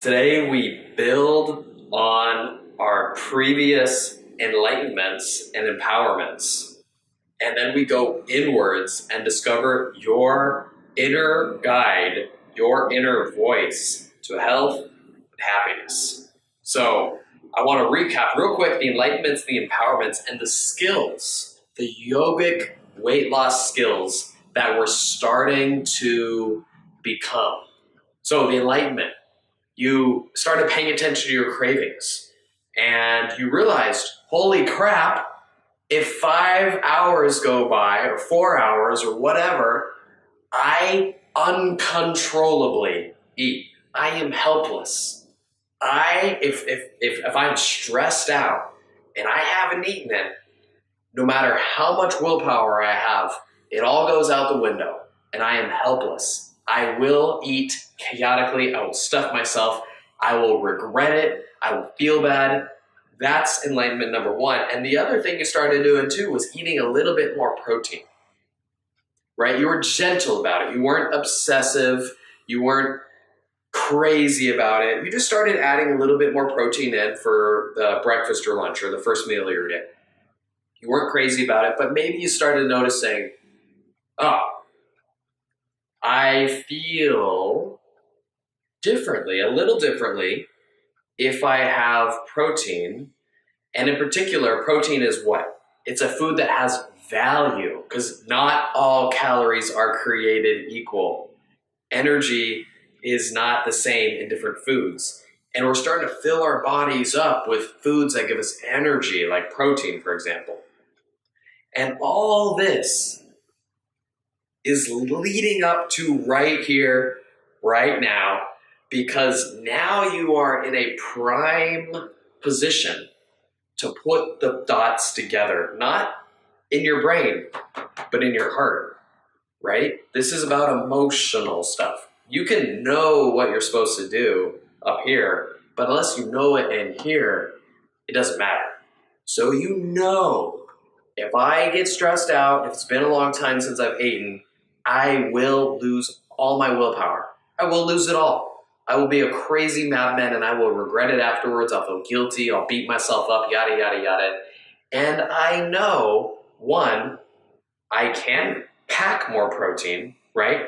Today we build on our previous enlightenments and empowerments, and then we go inwards and discover your inner guide, your inner voice to health and happiness. So I want to recap real quick the enlightenments, the empowerments, and the skills, the yogic weight loss skills that we're starting to become. So the enlightenment, you started paying attention to your cravings and you realized, holy crap, if 5 hours go by or 4 hours or whatever, I uncontrollably eat. I am helpless. If I'm stressed out and I haven't eaten it, no matter how much willpower I have, it all goes out the window and I am helpless. I will eat chaotically. I will stuff myself. I will regret it. I will feel bad. That's enlightenment number one. And the other thing you started doing too was eating a little bit more protein, right? You were gentle about it. You weren't obsessive. You weren't crazy about it. You just started adding a little bit more protein in for the breakfast or lunch or the first meal of your day. You weren't crazy about it, but maybe you started noticing, oh, I feel differently, a little differently, if I have protein. And in particular, protein is what? It's a food that has value, because not all calories are created equal. Energy is not the same in different foods. And we're starting to fill our bodies up with foods that give us energy, like protein, for example. And all this is leading up to right here, right now, because now you are in a prime position to put the dots together, not in your brain, but in your heart, right? This is about emotional stuff. You can know what you're supposed to do up here, but unless you know it in here, it doesn't matter. So you know, if I get stressed out, if it's been a long time since I've eaten, I will lose all my willpower. I will lose it all. I will be a crazy madman and I will regret it afterwards. I'll feel guilty. I'll beat myself up, yada, yada, yada. And I know, one, I can pack more protein, right?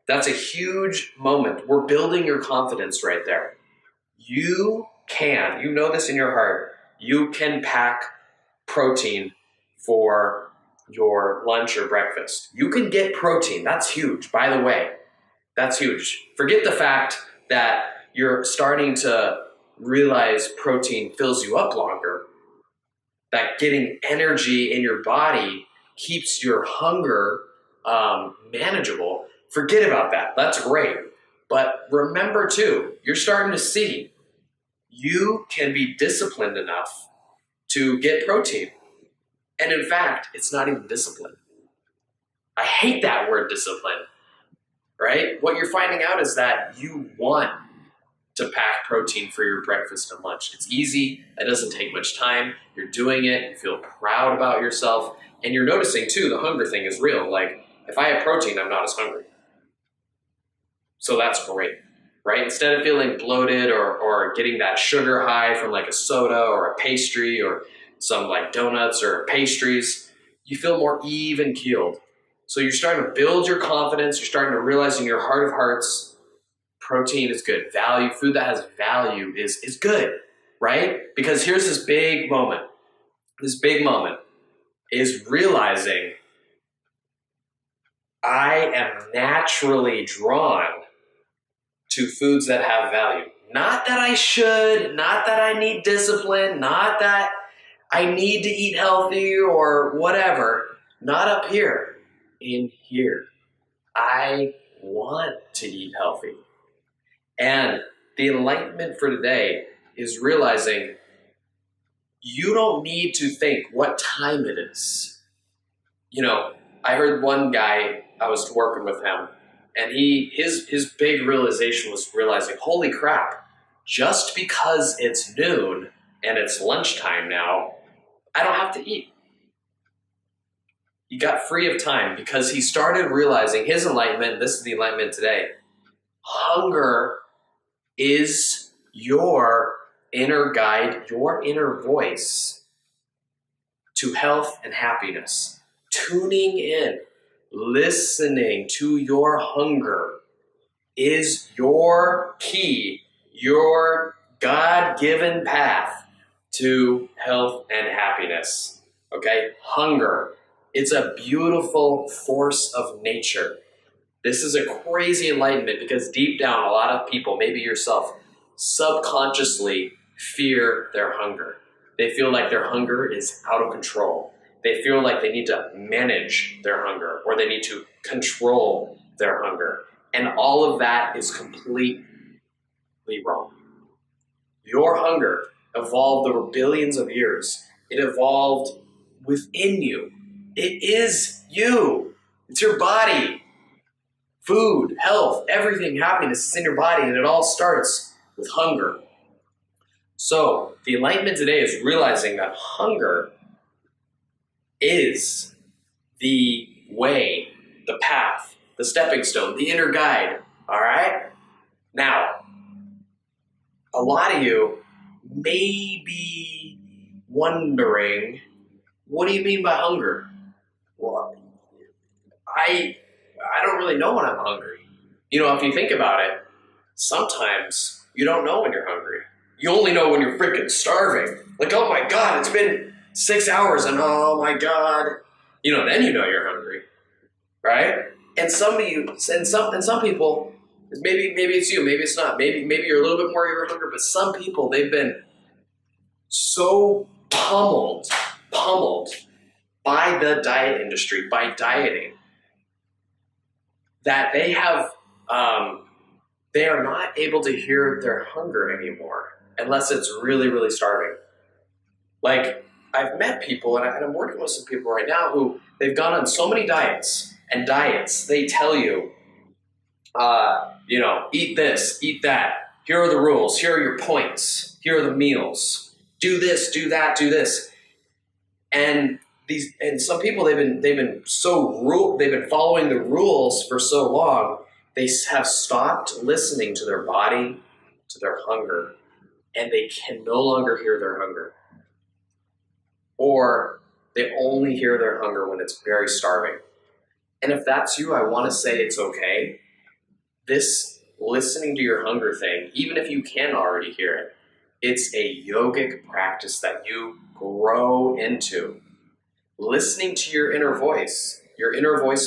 That's a huge moment. We're building your confidence right there. You know this in your heart, you can pack protein for your lunch or breakfast. You can get protein. That's huge, by the way. That's huge. Forget the fact that you're starting to realize protein fills you up longer, that getting energy in your body keeps your hunger manageable. Forget about that. That's great. But remember too, you're starting to see you can be disciplined enough to get protein. And in fact, it's not even discipline. I hate that word discipline, right? What you're finding out is that you want to pack protein for your breakfast and lunch. It's easy. It doesn't take much time. You're doing it. You feel proud about yourself. And you're noticing too, the hunger thing is real. Like if I have protein, I'm not as hungry. So that's great, right? Instead of feeling bloated or getting that sugar high from like a soda or a pastry or some like donuts or pastries, you feel more even keeled. So you're starting to build your confidence. You're starting to realize in your heart of hearts, protein is good. Value, food that has value is good, right? Because here's this big moment. This big moment is realizing I am naturally drawn to foods that have value. Not that I should, not that I need discipline, not that I need to eat healthy or whatever. Not up here. In here. I want to eat healthy. And the enlightenment for today is realizing you don't need to think what time it is. You know, I heard one guy, I was working with him, and his big realization was realizing, holy crap, just because it's noon and it's lunchtime now, I don't have to eat. He got free of time because he started realizing his enlightenment, this is the enlightenment today, hunger is your inner guide, your inner voice to health and happiness. Tuning in, listening to your hunger is your key, your God-given path to health and happiness. Okay? Hunger. It's a beautiful force of nature. This is a crazy enlightenment because deep down, a lot of people, maybe yourself, subconsciously fear their hunger. They feel like their hunger is out of control. They feel like they need to manage their hunger or they need to control their hunger. And all of that is completely wrong. Your hunger evolved over billions of years. It evolved within you. It is you. It's your body. Food, health, everything, happiness is in your body, and it all starts with hunger. So, the enlightenment today is realizing that hunger is the way, the path, the stepping stone, the inner guide, all right? Now, a lot of you may be wondering, what do you mean by hunger? Well, I don't really know when I'm hungry. You know, if you think about it, sometimes you don't know when you're hungry. You only know when you're freaking starving. Like, oh my God, it's been 6 hours and oh my God. You know, then you know you're hungry, right? And some of you, and some people, maybe it's you, maybe it's not. Maybe you're a little bit more your hunger, but some people, they've been so pummeled by the diet industry, by dieting, that they have, they are not able to hear their hunger anymore unless it's really, really starving. Like, I've met people, and I'm working with some people right now who they've gone on so many diets, and diets, they tell you, you know, eat this, eat that. Here are the rules. Here are your points. Here are the meals. Do this, do that, do this. And some people, they've been following the rules for so long, they have stopped listening to their body, to their hunger, and they can no longer hear their hunger. Or they only hear their hunger when it's very starving. And if that's you, I want to say it's okay. This listening to your hunger thing, even if you can already hear it, it's a yogic practice that you grow into. Listening to your inner voice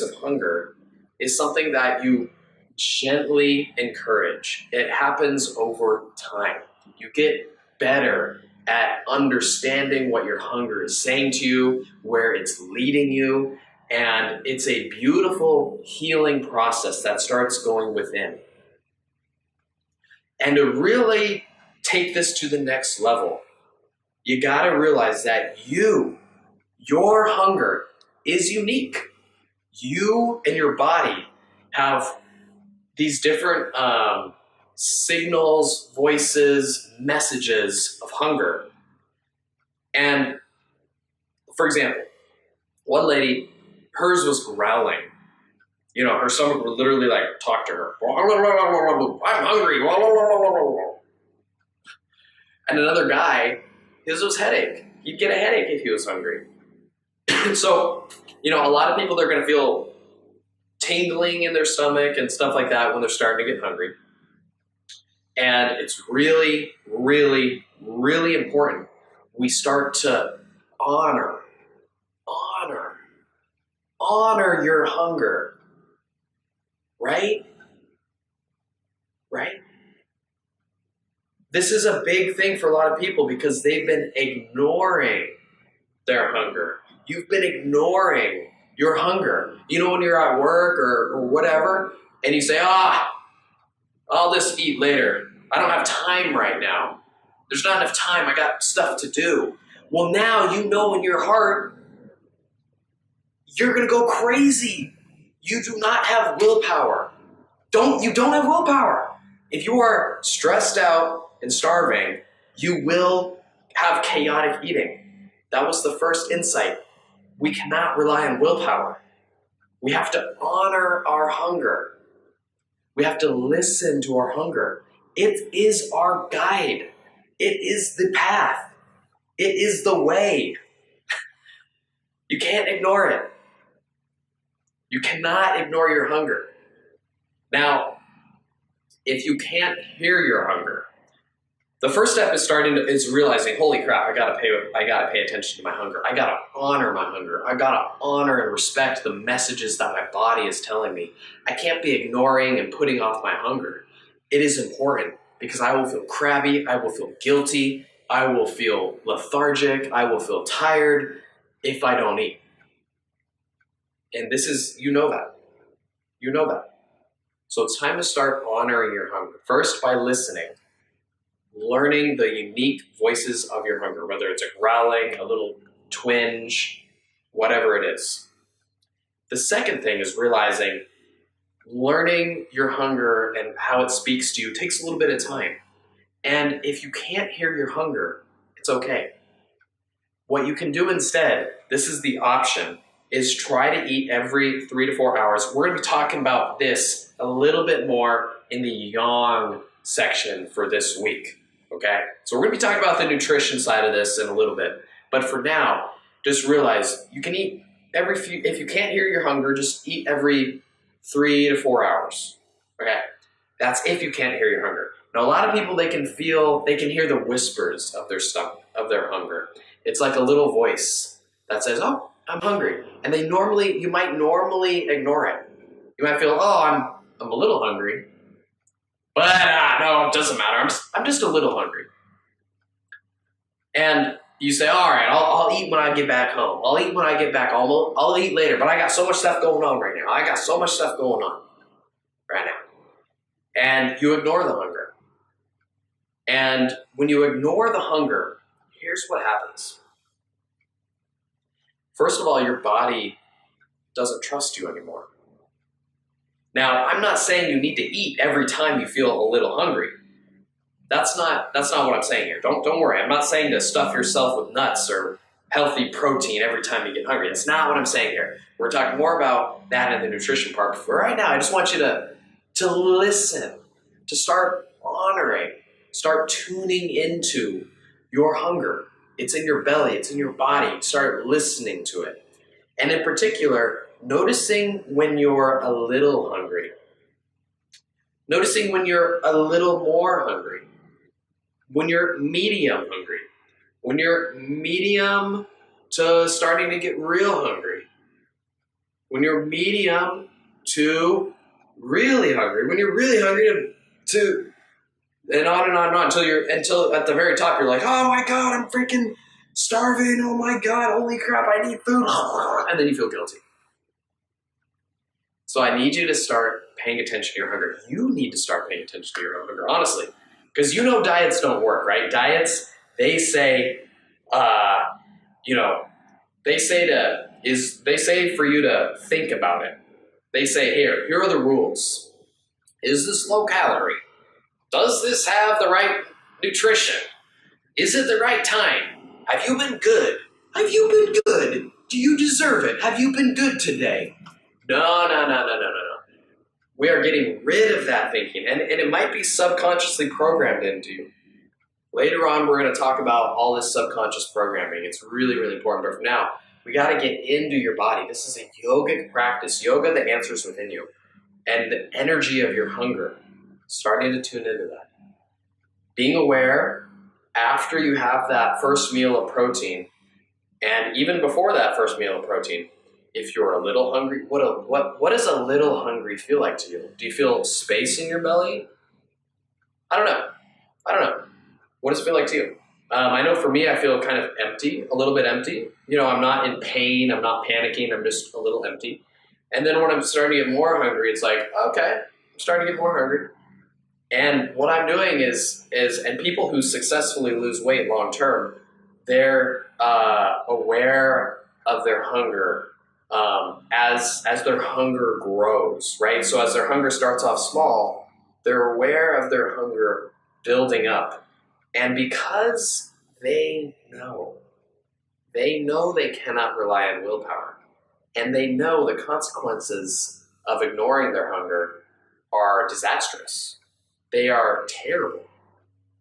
of hunger, is something that you gently encourage. It happens over time. You get better at understanding what your hunger is saying to you, where it's leading you, and it's a beautiful healing process that starts going within. And to really take this to the next level, you got to realize that your hunger is unique. You and your body have these different signals, voices, messages of hunger. And for example, one lady, hers was growling. You know, her stomach would literally like talk to her. I'm hungry. And another guy, his was headache. He'd get a headache if he was hungry. So, you know, a lot of people, they're going to feel tingling in their stomach and stuff like that when they're starting to get hungry. And it's really, really, really important we start to honor your hunger, right? Right? This is a big thing for a lot of people because they've been ignoring their hunger. You've been ignoring your hunger. You know, when you're at work or whatever, and you say, I'll just eat later. I don't have time right now. There's not enough time. I got stuff to do. Well, now you know in your heart, you're going to go crazy. You do not have willpower. You don't have willpower. If you are stressed out and starving, you will have chaotic eating. That was the first insight. We cannot rely on willpower. We have to honor our hunger. We have to listen to our hunger. It is our guide. It is the path. It is the way. You can't ignore it. You cannot ignore your hunger. Now, if you can't hear your hunger, the first step is realizing, holy crap, I gotta pay attention to my hunger. I gotta honor my hunger. I gotta honor and respect the messages that my body is telling me. I can't be ignoring and putting off my hunger. It is important because I will feel crabby, I will feel guilty, I will feel lethargic, I will feel tired if I don't eat. And this is, you know that. You know that. So it's time to start honoring your hunger. First, by listening. Learning the unique voices of your hunger, whether it's a growling, a little twinge, whatever it is. The second thing is realizing learning your hunger and how it speaks to you takes a little bit of time. And if you can't hear your hunger, it's okay. What you can do instead, this is the option, is try to eat every 3 to 4 hours. We're going to be talking about this a little bit more in the yang section for this week. Okay? So we're going to be talking about the nutrition side of this in a little bit. But for now, just realize you can eat if you can't hear your hunger, just eat every 3 to 4 hours. Okay? That's if you can't hear your hunger. Now, a lot of people, they can hear the whispers of their stomach, of their hunger. It's like a little voice that says, oh, I'm hungry. And you might normally ignore it. You might feel, oh, I'm a little hungry. But no, it doesn't matter. I'm just a little hungry. And you say, all right, I'll eat when I get back home. I'll eat when I get back home. I'll eat later, but I got so much stuff going on right now. I got so much stuff going on right now. And you ignore the hunger. And when you ignore the hunger, here's what happens. First of all, your body doesn't trust you anymore. Now, I'm not saying you need to eat every time you feel a little hungry. That's not what I'm saying here. Don't worry. I'm not saying to stuff yourself with nuts or healthy protein every time you get hungry. That's not what I'm saying here. We're talking more about that in the nutrition part. But for right now, I just want you to listen, to start honoring, start tuning into your hunger. It's in your belly. It's in your body. Start listening to it. And in particular, noticing when you're a little hungry. Noticing when you're a little more hungry. When you're medium hungry. When you're medium to starting to get real hungry. When you're medium to really hungry. When you're really hungry to and on and on and on until at the very top you're like, oh my God, I'm freaking starving. Oh my God, holy crap, I need food. And then you feel guilty. So I need you to start paying attention to your hunger. You need to start paying attention to your hunger, honestly. Because you know diets don't work, right? Diets, they say, they say for you to think about it. They say, here are the rules. Is this low calorie? Does this have the right nutrition? Is it the right time? Have you been good? Have you been good? Do you deserve it? Have you been good today? No. We are getting rid of that thinking, and it might be subconsciously programmed into you. Later on, we're going to talk about all this subconscious programming. It's really, really important. But for now, we got to get into your body. This is a yogic practice. Yoga, the answers within you. And the energy of your hunger. Starting to tune into that. Being aware after you have that first meal of protein, and even before that first meal of protein, if you're a little hungry, what does a little hungry feel like to you? Do you feel space in your belly? I don't know. What does it feel like to you? I know for me, I feel kind of empty, a little bit empty. I'm not in pain. I'm not panicking. I'm just a little empty. And then when I'm starting to get more hungry, it's like, okay, I'm starting to get more hungry. And what I'm doing is and people who successfully lose weight long term, they're aware of their hunger as their hunger grows, right? So as their hunger starts off small, they're aware of their hunger building up. And because they know they cannot rely on willpower, and they know the consequences of ignoring their hunger are disastrous. They are terrible.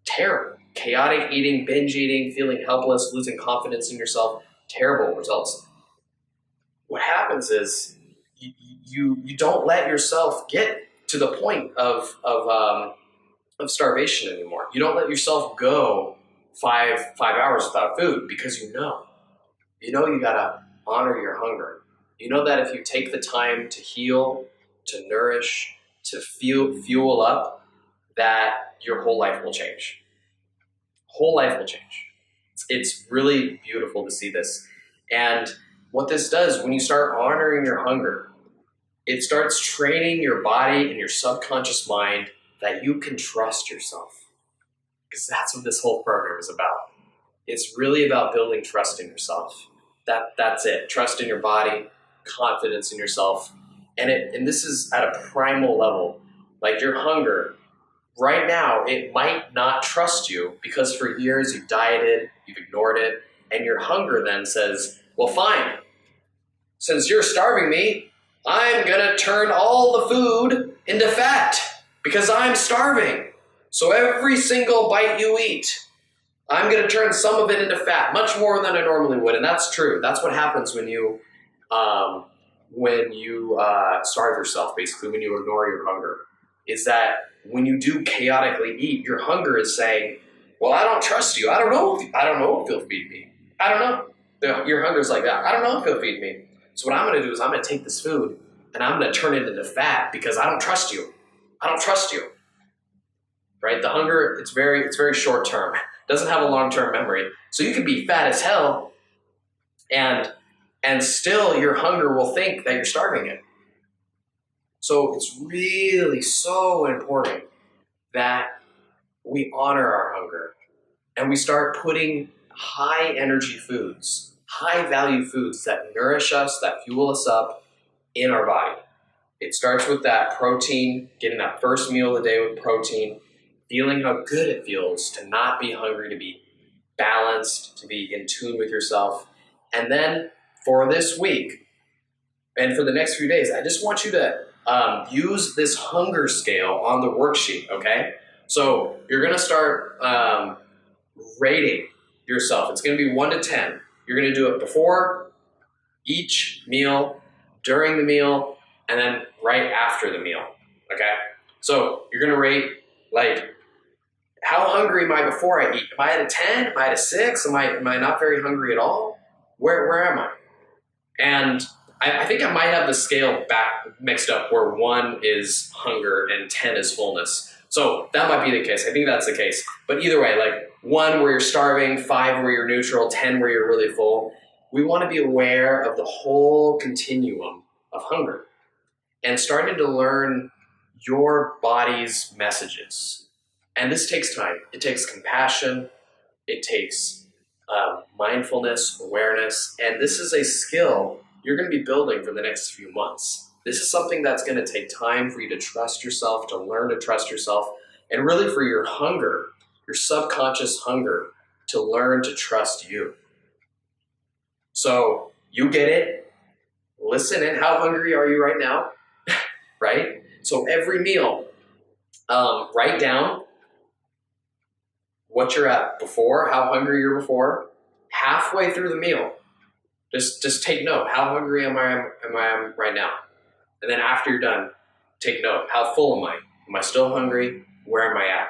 Terrible. Chaotic eating, binge eating, feeling helpless, losing confidence in yourself. Terrible results. What happens is you don't let yourself get to the point of starvation anymore. You don't let yourself go five hours without food because you know you gotta honor your hunger. You know that if you take the time to heal, to nourish, to fuel up, that your whole life will change. Whole life will change. It's really beautiful to see this. And what this does, when you start honoring your hunger, it starts training your body and your subconscious mind that you can trust yourself. Because that's what this whole program is about. It's really about building trust in yourself. That's it. Trust in your body, confidence in yourself. And this is at a primal level. Like your hunger, right now, it might not trust you because for years you've dieted, you've ignored it, and your hunger then says, well, fine. Since you're starving me, I'm going to turn all the food into fat because I'm starving. So every single bite you eat, I'm going to turn some of it into fat, much more than I normally would. And that's true. That's what happens when you starve yourself, basically, when you ignore your hunger, is that when you do chaotically eat, your hunger is saying, well, I don't trust you. I don't know if you'll feed me. I don't know. Your hunger is like that. I don't know if you'll feed me. So what I'm going to do is I'm going to take this food and I'm going to turn it into fat because I don't trust you. I don't trust you. Right? The hunger, it's very short term. It doesn't have a long-term memory. So you can be fat as hell and still your hunger will think that you're starving it. So it's really so important that we honor our hunger and we start putting high energy foods, high value foods that nourish us, that fuel us up in our body. It starts with that protein, getting that first meal of the day with protein, feeling how good it feels to not be hungry, to be balanced, to be in tune with yourself. And then for this week and for the next few days, I just want you to use this hunger scale on the worksheet, okay? So you're going to start rating yourself. It's going to be 1 to 10. You're going to do it before each meal, during the meal, and then right after the meal, okay? So you're going to rate, like, how hungry am I before I eat? Am I at a 10? Am I at a 6? Am I not very hungry at all? Where am I? And I think I might have the scale back mixed up where 1 is hunger and 10 is fullness. So that might be the case. I think that's the case. But either way, like 1 where you're starving, 5 where you're neutral, 10 where you're really full. We want to be aware of the whole continuum of hunger and starting to learn your body's messages. And this takes time. It takes compassion. It takes mindfulness, awareness. And this is a skill you're going to be building for the next few months. This is something that's going to take time for you to trust yourself, to learn to trust yourself, and really for your hunger, your subconscious hunger, to learn to trust you. So you get it. Listen in. How hungry are you right now? Right? So every meal, write down what you're at before, how hungry you're before, halfway through the meal. Just take note. How hungry am I right now? And then after you're done, take note. How full am I? Am I still hungry? Where am I at?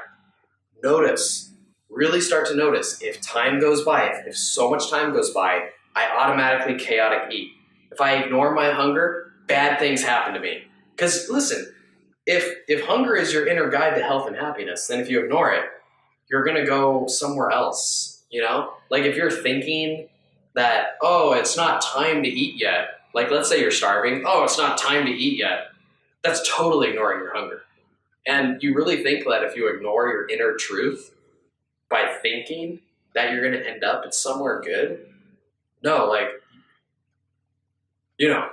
Notice. Really start to notice. If time goes by, if so much time goes by, I automatically chaotic eat. If I ignore my hunger, bad things happen to me. Because listen, if hunger is your inner guide to health and happiness, then if you ignore it, you're going to go somewhere else, you know? Like if you're thinking that, oh, it's not time to eat yet. Like let's say you're starving. Oh, it's not time to eat yet. That's totally ignoring your hunger. And you really think that if you ignore your inner truth by thinking that you're going to end up at somewhere good? No, like, you know,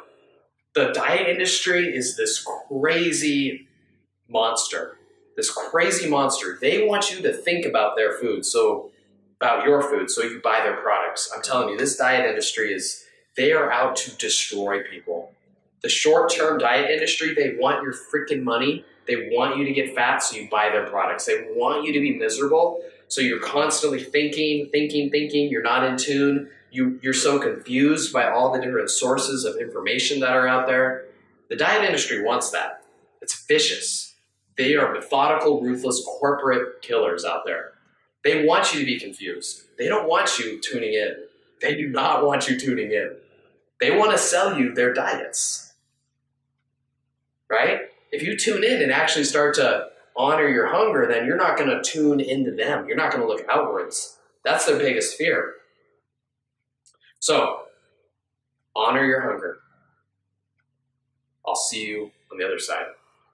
the diet industry is this crazy monster. This crazy monster. They want you to think about their food, about your food, so you buy their products. I'm telling you, this diet industry they are out to destroy people. The short-term diet industry, they want your freaking money. They want you to get fat so you buy their products. They want you to be miserable so you're constantly thinking. You're not in tune. You're so confused by all the different sources of information that are out there. The diet industry wants that. It's vicious. They are methodical, ruthless corporate killers out there. They want you to be confused. They don't want you tuning in. They do not want you tuning in. They want to sell you their diets, right? If you tune in and actually start to honor your hunger, then you're not going to tune into them. You're not going to look outwards. That's their biggest fear. So, honor your hunger. I'll see you on the other side.